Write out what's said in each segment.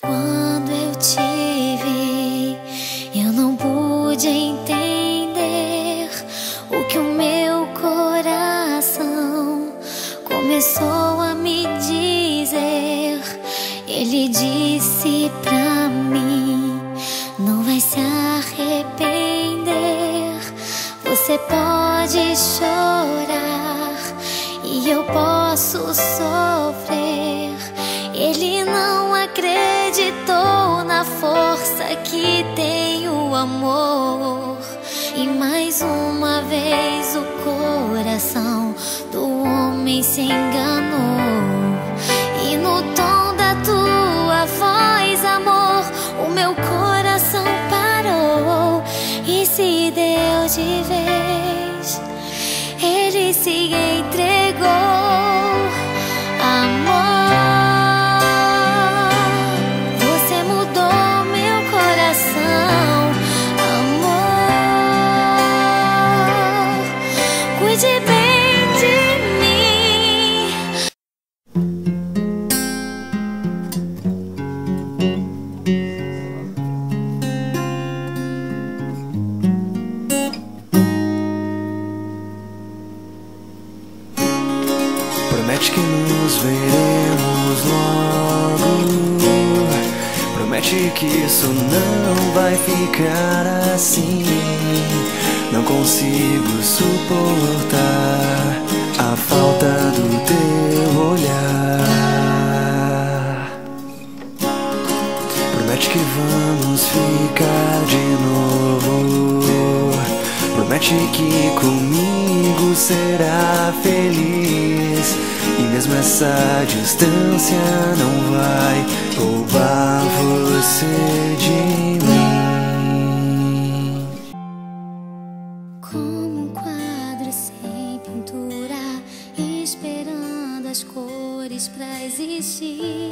Quando eu te vi, eu não pude entender o que o meu coração começou a me dizer. Ele disse pra mim: não vai se arrepender. Você pode chorar e eu posso sofrer. Ele não acreditou na força que tem o amor. E mais uma vez o coração do homem se enganou. E no tom da tua voz, amor, o meu coração parou e se deu de vez. Ele se entregou, amor. Você mudou meu coração, amor. Cuide bem de mim. Promete que nos veremos logo. Promete que isso não vai ficar assim. Não consigo suportar a falta do teu olhar. Promete que vamos ficar de novo. Promete que comigo será feliz. E mesmo essa distância não vai roubar você de mim. Como um quadro sem pintura, esperando as cores pra existir.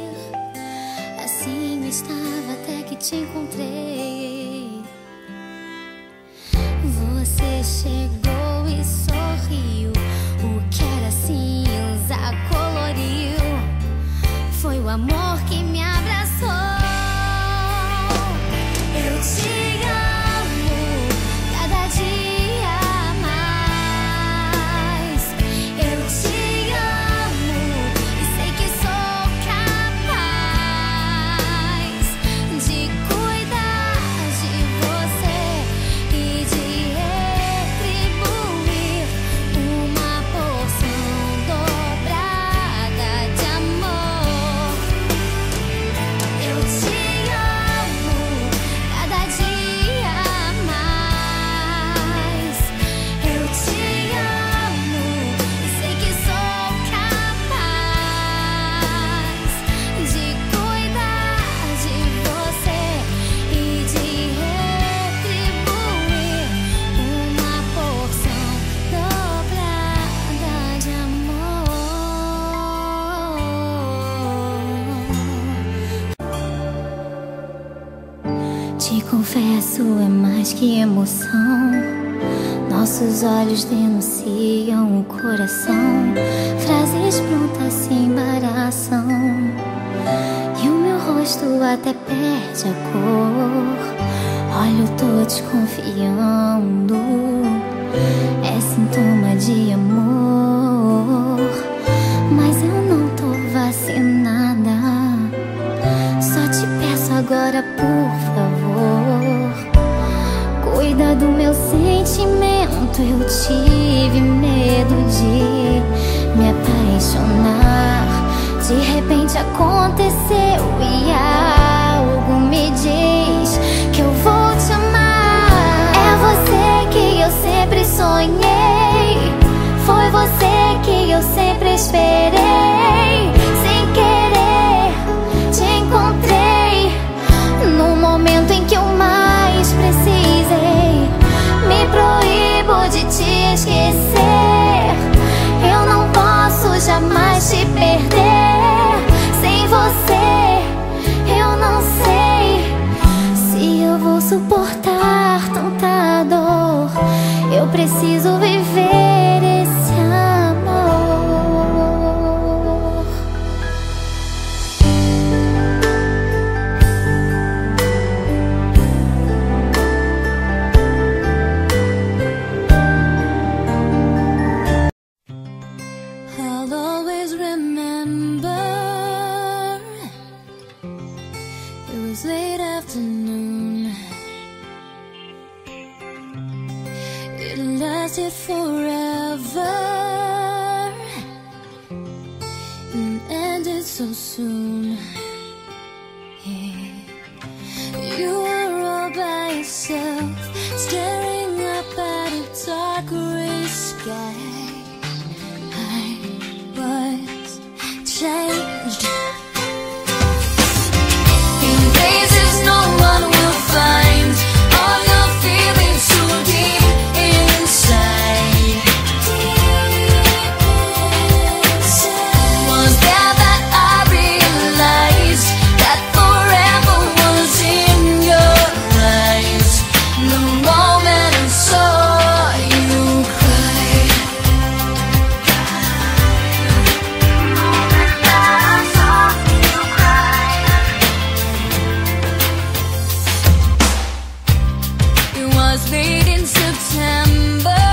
Assim eu estava até que te encontrei. Você chegou e sorriu. O que era cinza coloriu. Foi o amor que me abraçou. Eu te amo cada dia mais. Eu te amo e sei que sou capaz de cuidar de você e de retribuir uma porção dobrada de amor. Eu te amo cada dia mais. Eu te amo e sei que sou capaz de cuidar de você e de retribuir uma porção dobrada de amor. Te confesso, é mais que emoção. Nossos olhos denunciam o coração. Frases prontas se embaraçam. E o meu rosto até perde a cor. Olho, tô desconfiando. É sintoma de amor. Mas eu não tô vacinada. Só te peço agora, por favor, cuida do meu sentimento. Eu tive medo de me apaixonar. De repente aconteceu e algo me diz que eu vou te amar. É você que eu sempre sonhei. Foi você que eu sempre esperei. Sem querer te encontrei no momento em que eu mais precisei. Me proíbo de te esquecer. Eu não posso jamais te perder. Sem você eu não sei se eu vou suportar tanta dor. Eu preciso viver esse amor. was late afternoon. It lasted forever and ended so soon. You were all by yourself, staring up at a dark gray sky. I was changed in places no one will find. All your feelings so deep inside. Was there that I realized that forever was in your eyes. The moment I saw you cry. It was late in September.